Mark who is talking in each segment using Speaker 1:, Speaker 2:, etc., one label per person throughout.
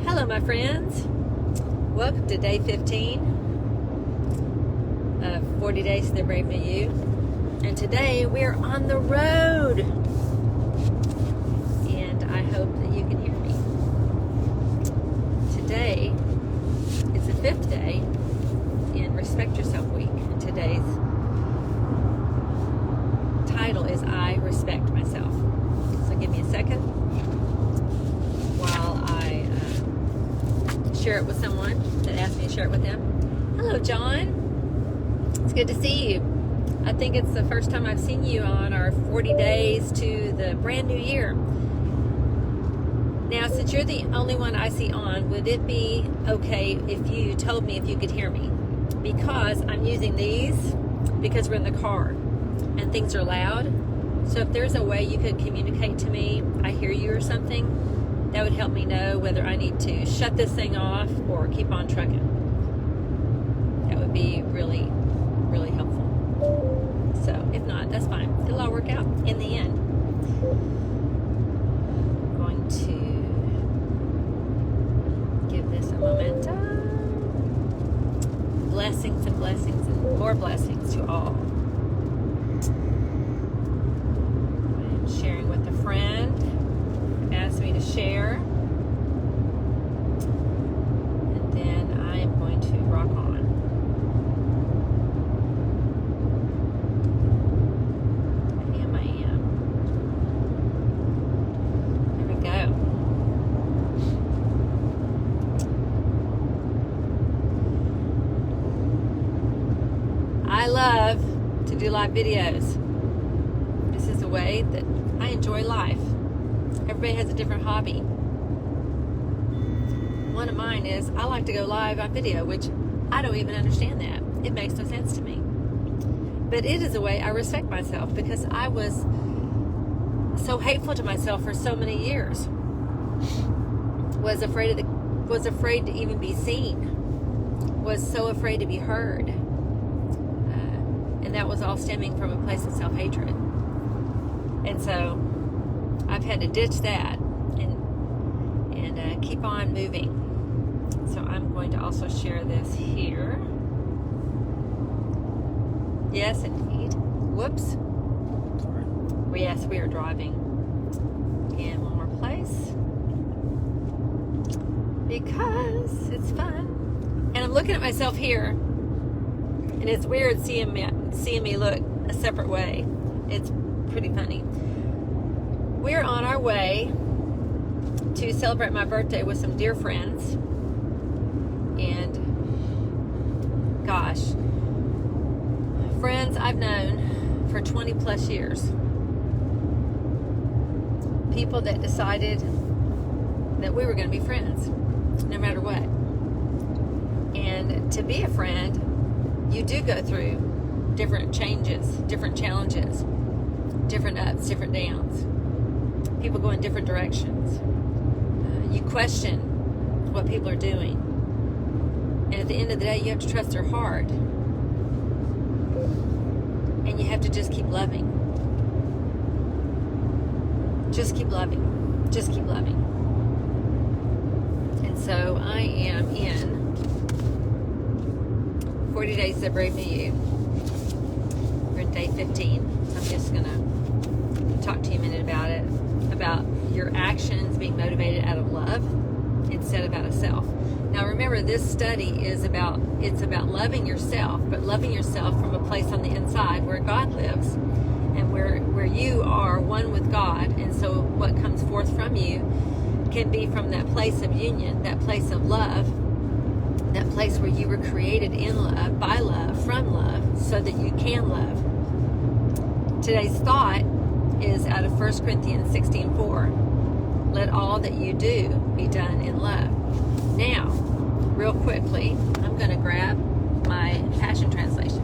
Speaker 1: Hello, my friends. Welcome to day 15 of 40 Days to the Brave New You. And today we're on the road. And I hope that you can hear me. Today is the 5th day in Respect Yourself Week. And today's title is I Respect Myself. So give me a second while I share it with someone that asked me to share it with them. Hello, John. It's good to see you. I think it's the first time I've seen you on our 40 days to the brand new year. Now, since you're the only one I see on, would it be okay if you told me if you could hear me? Because I'm using these because we're in the car and things are loud. So if there's a way you could communicate to me, I hear you or something, that would help me know whether I need to shut this thing off or keep on trucking. That would be really, really helpful. So if not, that's fine. It'll all work out in the end. I'm going to give this a momentum. Blessings and blessings and more blessings to all. I'm sharing with a friend. Asked me to share, and then I am going to rock on. I am. There we go. I love to do live videos. This is a way that I enjoy life. Everybody has a different hobby. One of mine is I like to go live on video, which I don't even understand that. It makes no sense to me. But it is a way I respect myself because I was so hateful to myself for so many years. Was afraid to even be seen. Was so afraid to be heard. And that was all stemming from a place of self-hatred. And so I've had to ditch that and keep on moving. So I'm going to also share this here. Yes, indeed. Whoops. Well, yes, we are driving. And one more place. Because it's fun. And I'm looking at myself here. And it's weird seeing me look a separate way. It's pretty funny. We're on our way to celebrate my birthday with some dear friends. And gosh, friends I've known for 20 plus years. People that decided that we were going to be friends no matter what. And to be a friend, you do go through different changes, different challenges, different ups, different downs. People go in different directions. You question what people are doing. And at the end of the day, you have to trust their heart. And you have to just keep loving. Just keep loving. Just keep loving. And so I am in 40 Days of the Brave New You. We're in day 15. So I'm just going to talk to you a minute about it. About your actions being motivated out of love instead of out of self. Now remember, this study is about loving yourself, but loving yourself from a place on the inside where God lives and where you are one with God. And so what comes forth from you can be from that place of union, that place of love, that place where you were created in love, by love, from love, so that you can love. Today's thought is out of 1 Corinthians 16:4. Let all that you do be done in love. Now, real quickly, I'm going to grab my Passion Translation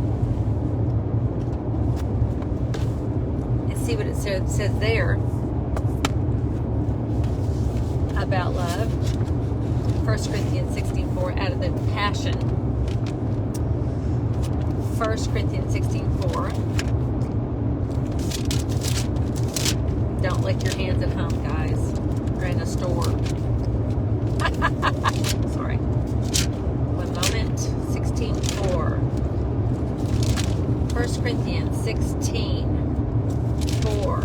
Speaker 1: and see what it says there about love. 1 Corinthians 16:4 out of the Passion. 1 Corinthians 16:4. Don't lick your hands at home, guys. Or in a store. Sorry. One moment. 16:4. 1 Corinthians 16:4.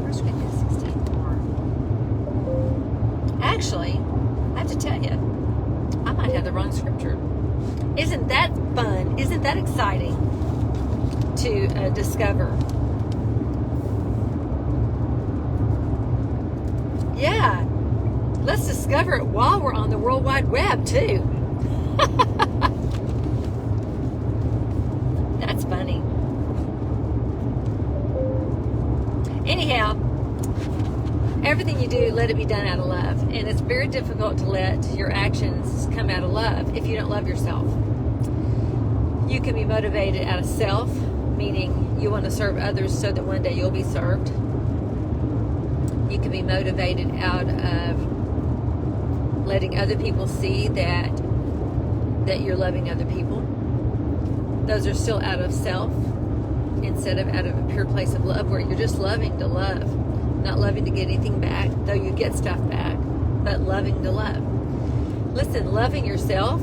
Speaker 1: 1 Corinthians 16:4. Actually, I have to tell you, I might have the wrong scripture. Isn't that fun? Isn't that exciting to discover? Yeah, let's discover it while we're on the World Wide Web too. That's funny. Anyhow, everything you do, let it be done out of love. And it's very difficult to let your actions come out of love if you don't love yourself. You can be motivated out of self, meaning you want to serve others so that one day you'll be served. You can be motivated out of letting other people see that you're loving other people. Those are still out of self instead of out of a pure place of love where you're just loving to love. Not loving to get anything back, though you get stuff back, but loving to love. Listen, loving yourself,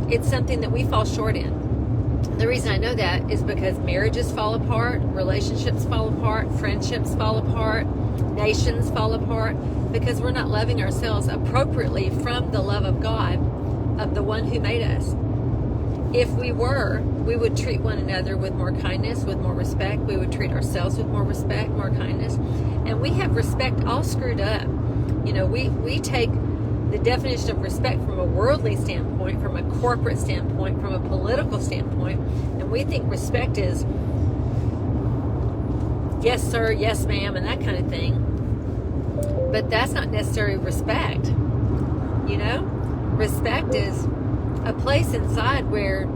Speaker 1: it's something that we fall short in. The reason I know that is because marriages fall apart, relationships fall apart, friendships fall apart, nations fall apart, because we're not loving ourselves appropriately from the love of God, of the one who made us. If we were, we would treat one another with more kindness, with more respect. We would treat ourselves with more respect, more kindness. And we have respect all screwed up. You know, we take the definition of respect from a worldly standpoint, from a corporate standpoint, from a political standpoint, and we think respect is yes sir, yes ma'am, and that kind of thing. But that's not necessarily respect. You know, respect is a place inside where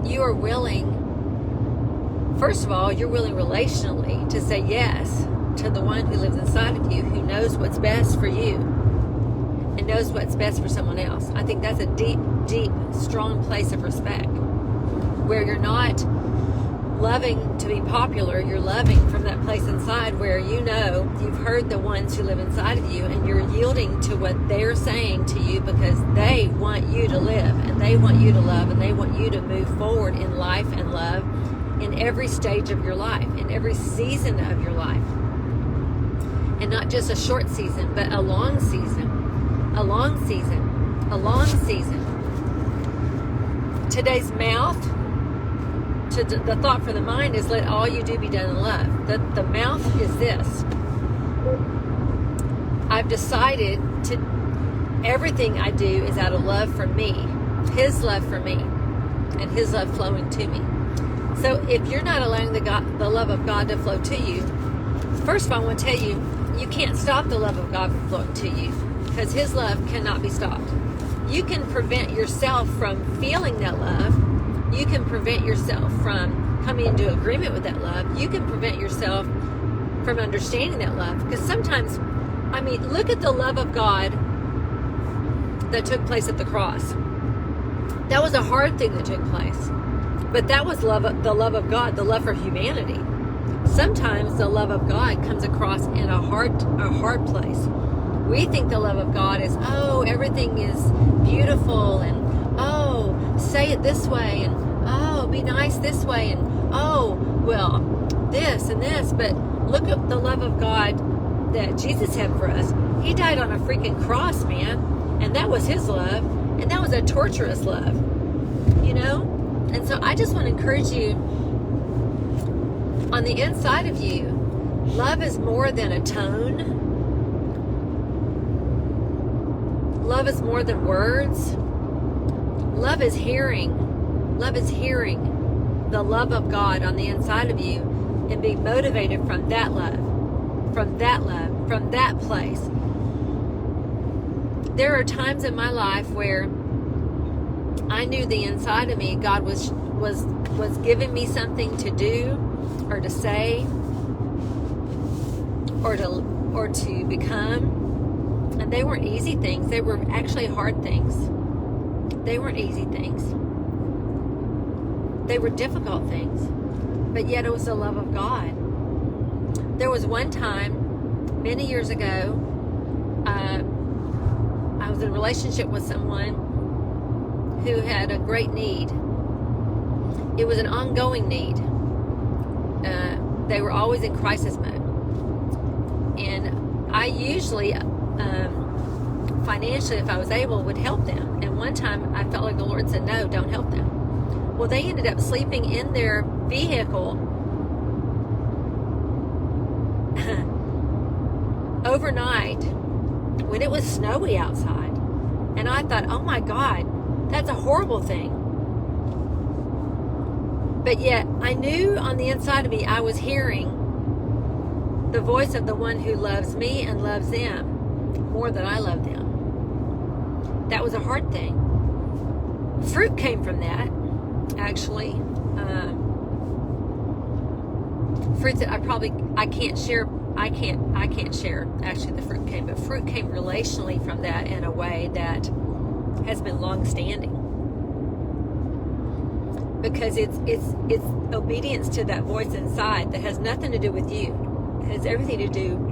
Speaker 1: you are willing, first of all, you're willing relationally to say yes to the one who lives inside of you, who knows what's best for you and knows what's best for someone else. I think that's a deep, deep, strong place of respect, where you're not loving to be popular, you're loving from that place inside where you know you've heard the ones who live inside of you, and you're yielding to what they're saying to you because they want you to live, and they want you to love, and they want you to move forward in life and love in every stage of your life, in every season of your life. And not just a short season, but a long season. A long season. A long season. Today's mouth, the thought for the mind is, let all you do be done in love. The mouth is this. I've decided to, everything I do is out of love for me. His love for me. And His love flowing to me. So if you're not allowing the love of God to flow to you, first of all, I want to tell you, you can't stop the love of God from flowing to you, because His love cannot be stopped. You can prevent yourself from feeling that love. You can prevent yourself from coming into agreement with that love. You can prevent yourself from understanding that love. Because sometimes, I mean, look at the love of God that took place at the cross. That was a hard thing that took place. But that was the love of God, the love for humanity. Sometimes the love of God comes across in a hard place. We think the love of God is, oh, everything is beautiful, and oh, say it this way, and oh, be nice this way, and oh, well, this and this. But look at the love of God that Jesus had for us. He died on a freaking cross, man. And that was His love. And that was a torturous love. You know? And so I just want to encourage you, on the inside of you, love is more than a tone. Love is more than words. Love is hearing. Love is hearing the love of God on the inside of you and being motivated from that love, from that place. There are times in my life where I knew the inside of me, God was giving me something to do or to say or to become. And they weren't easy things. They were actually hard things. They weren't easy things. They were difficult things, but yet it was the love of God. There was one time, many years ago, I was in a relationship with someone who had a great need. It was an ongoing need. They were always in crisis mode. And I usually, financially, if I was able, would help them. And one time I felt like the Lord said, no, don't help them. Well, they ended up sleeping in their vehicle overnight when it was snowy outside. And I thought, oh my God, that's a horrible thing. But yet I knew on the inside of me, I was hearing the voice of the one who loves me and loves them more than I love them. That was a hard thing. Fruit came from that, actually. Fruits that I can't share. I can't share. Actually, the fruit came, but fruit came relationally from that in a way that has been long-standing. Because it's obedience to that voice inside that has nothing to do with you. It has everything to do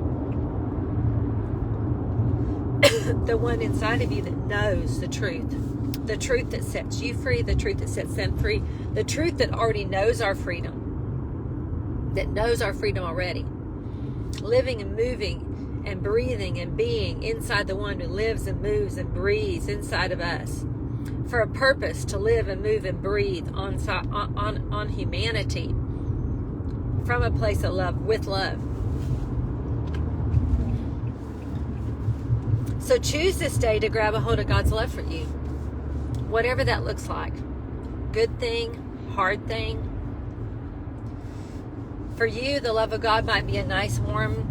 Speaker 1: the one inside of you that knows the truth that sets you free, the truth that sets them free, the truth that already knows our freedom, that knows our freedom already. Living and moving and breathing and being inside the one who lives and moves and breathes inside of us for a purpose to live and move and breathe on humanity from a place of love, with love. So choose this day to grab a hold of God's love for you, whatever that looks like. Good thing, hard thing. For you, the love of God might be a nice warm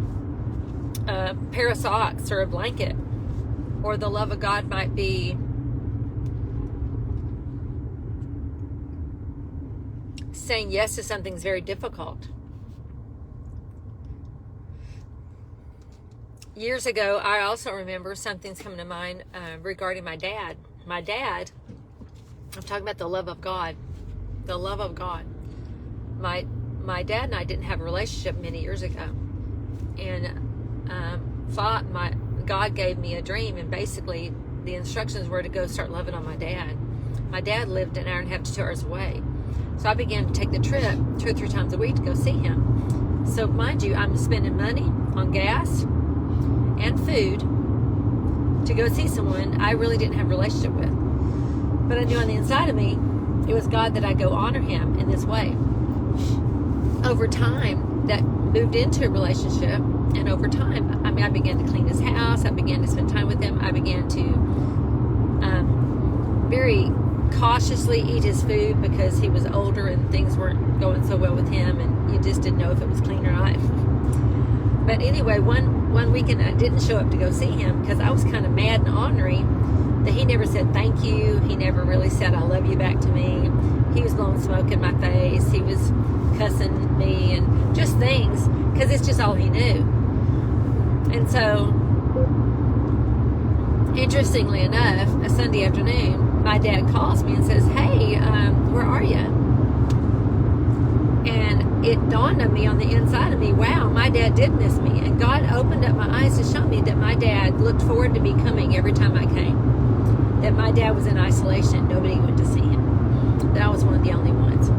Speaker 1: pair of socks or a blanket. Or the love of God might be saying yes to something's very difficult. Years ago, I also remember something's coming to mind regarding my dad. My dad, I'm talking about the love of God. The love of God. My dad and I didn't have a relationship many years ago. And God gave me a dream, and basically the instructions were to go start loving on my dad. My dad lived an hour and a half to 2 hours away. So I began to take the trip 2 or 3 times a week to go see him. So mind you, I'm spending money on gas and food to go see someone I really didn't have a relationship with. But I knew on the inside of me, it was God that I go honor him in this way. Over time, that moved into a relationship, and over time, I began to clean his house, I began to spend time with him, I began to very cautiously eat his food because he was older and things weren't going so well with him, and you just didn't know if it was clean or not. But anyway, one weekend I didn't show up to go see him because I was kind of mad and ornery that he never said thank you. He never really said I love you back to me. He was blowing smoke in my face. He was cussing me and just things because it's just all he knew. And so, interestingly enough, a Sunday afternoon, my dad calls me and says, hey, where are you? And it dawned on me on the inside of me, wow, my dad did miss me. And God opened up my eyes to show me that my dad looked forward to me coming every time I came. That my dad was in isolation and nobody went to see him. That I was one of the only ones.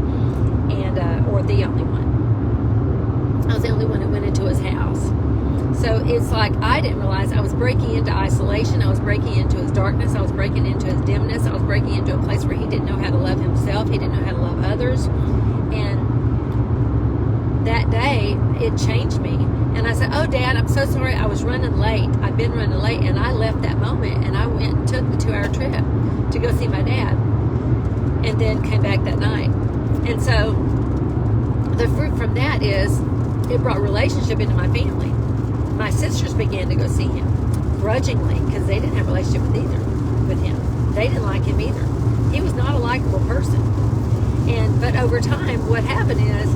Speaker 1: Or the only one. I was the only one that went into his house. So it's like I didn't realize I was breaking into isolation. I was breaking into his darkness. I was breaking into his dimness. I was breaking into a place where he didn't know how to love himself. He didn't know how to love others. And that day, it changed me. And I said, oh, Dad, I'm so sorry. I was running late. I've been running late. And I left that moment. And I went and took the 2-hour trip to go see my dad. And then came back that night. And so the fruit from that is it brought relationship into my family. My sisters began to go see him grudgingly because they didn't have a relationship with him. They didn't like him either. He was not a likable person. But over time, what happened is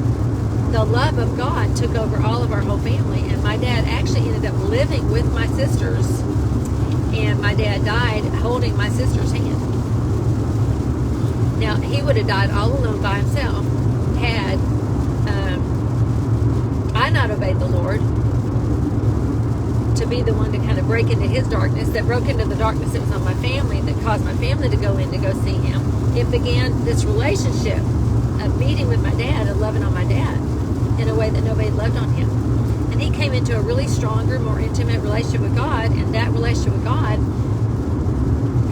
Speaker 1: the love of God took over all of our whole family, and my dad actually ended up living with my sisters, and my dad died holding my sister's hand. Now, he would have died all alone by himself had I not obeyed the Lord to be the one to kind of break into his darkness, that broke into the darkness that was on my family, that caused my family to go in to go see him. It began this relationship of meeting with my dad and loving on my dad in a way that nobody loved on him. And he came into a really stronger, more intimate relationship with God, and that relationship with God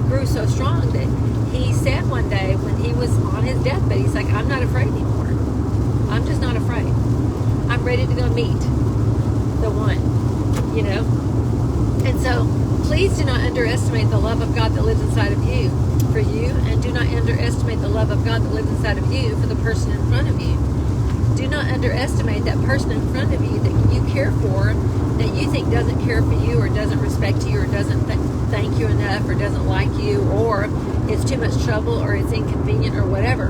Speaker 1: grew so strong that he said one day when he was on his deathbed, he's like, I'm not afraid anymore. I'm just not afraid. I'm ready to go meet the one, you know. And so please do not underestimate the love of God that lives inside of you for you, and do not underestimate the love of God that lives inside of you for the person in front of you. Do not underestimate that person in front of you that you care for, that you think doesn't care for you or doesn't respect you or doesn't thank you enough or doesn't like you or is too much trouble or it's inconvenient or whatever.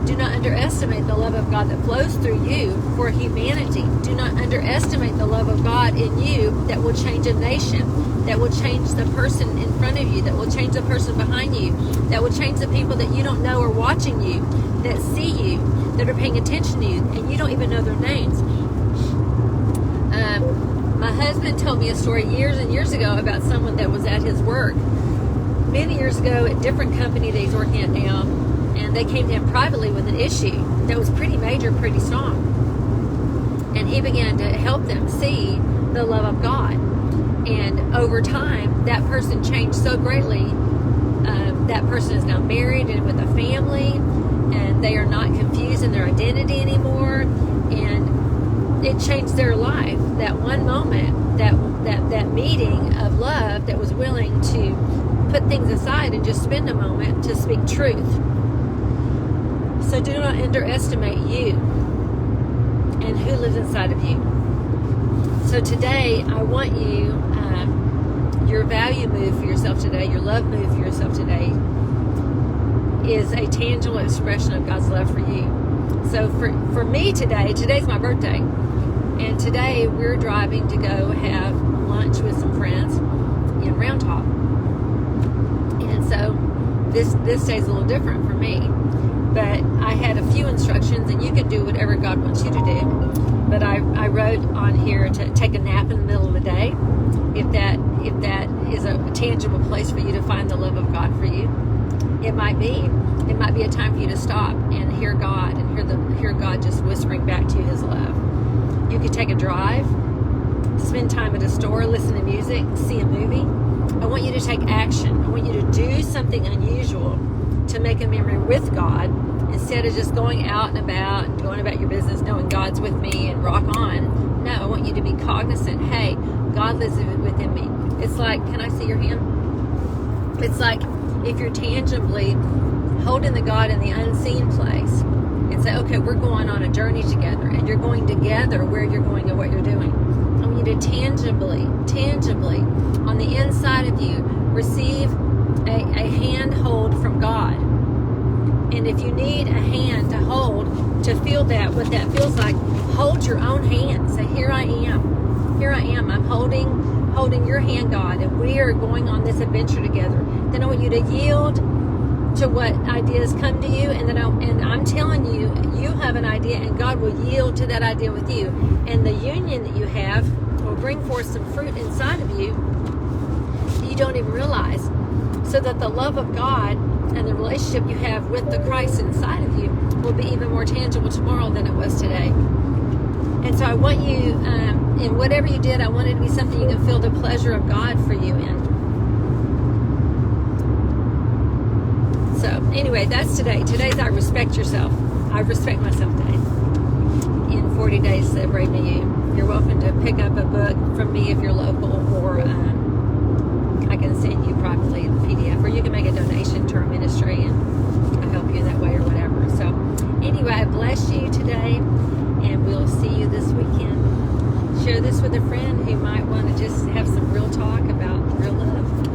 Speaker 1: Do not underestimate the love of God that flows through you for humanity. Do not underestimate the love of God in you that will change a nation, that will change the person in front of you, that will change the person behind you, that will change the people that you don't know are watching you, that see you, that are paying attention to you, and you don't even know their names. My husband told me a story years and years ago about someone that was at his work many years ago at a different company that he's working at now, and they came to him privately with an issue that was pretty major, pretty strong. And he began to help them see the love of God. And over time, that person changed so greatly. That person is now married and with a family, and they are not confused in their identity anymore. And it changed their life. That one moment, that meeting of love that was willing to put things aside and just spend a moment to speak truth. So do not underestimate you and who lives inside of you. So today, I want you, your value move for yourself today, your love move for yourself today is a tangible expression of God's love for you. So for me today's my birthday. And today we're driving to go have lunch with some friends in Round Top. And so this day's a little different for me. But I had a few instructions, and you can do whatever God wants you to do. But I wrote on here to take a nap in the middle of the day, if that is a tangible place for you to find the love of God for you. It might be a time for you to stop and hear God and hear God just whispering back to you His love. You could take a drive, spend time at a store, listen to music, see a movie. I want you to take action. I want you to do something unusual to make a memory with God, instead of just going out and about and going about your business knowing God's with me and rock on. No, I want you to be cognizant. Hey, God lives within me. It's like, can I see your hand? It's like if you're tangibly holding the God in the unseen place and say, okay, we're going on a journey together, and you're going together where you're going and what you're doing. I want you to tangibly, on the inside of you, receive a handhold from God. And if you need a hand to hold, to feel that, what that feels like, hold your own hand. Say, here I am. I'm holding your hand, God, and we are going on this adventure together. Then I want you to yield to what ideas come to you, and I'm telling you, you have an idea, and God will yield to that idea with you. And the union that you have will bring forth some fruit inside of you that you don't even realize, so that the love of God and the relationship you have with the Christ inside of you will be even more tangible tomorrow than it was today. And so I want you, in whatever you did, I want it to be something you can feel the pleasure of God for you in. So anyway, that's today. Today's I respect yourself. I respect myself day. In 40 days, celebrate me you. You're welcome to pick up a book from me if you're local, or I can send you privately the PDF, or you can make a donation to our ministry and I'll help you that way or whatever. So anyway, I bless you today, and we'll see you this weekend. Share this with a friend who might want to just have some real talk about real love.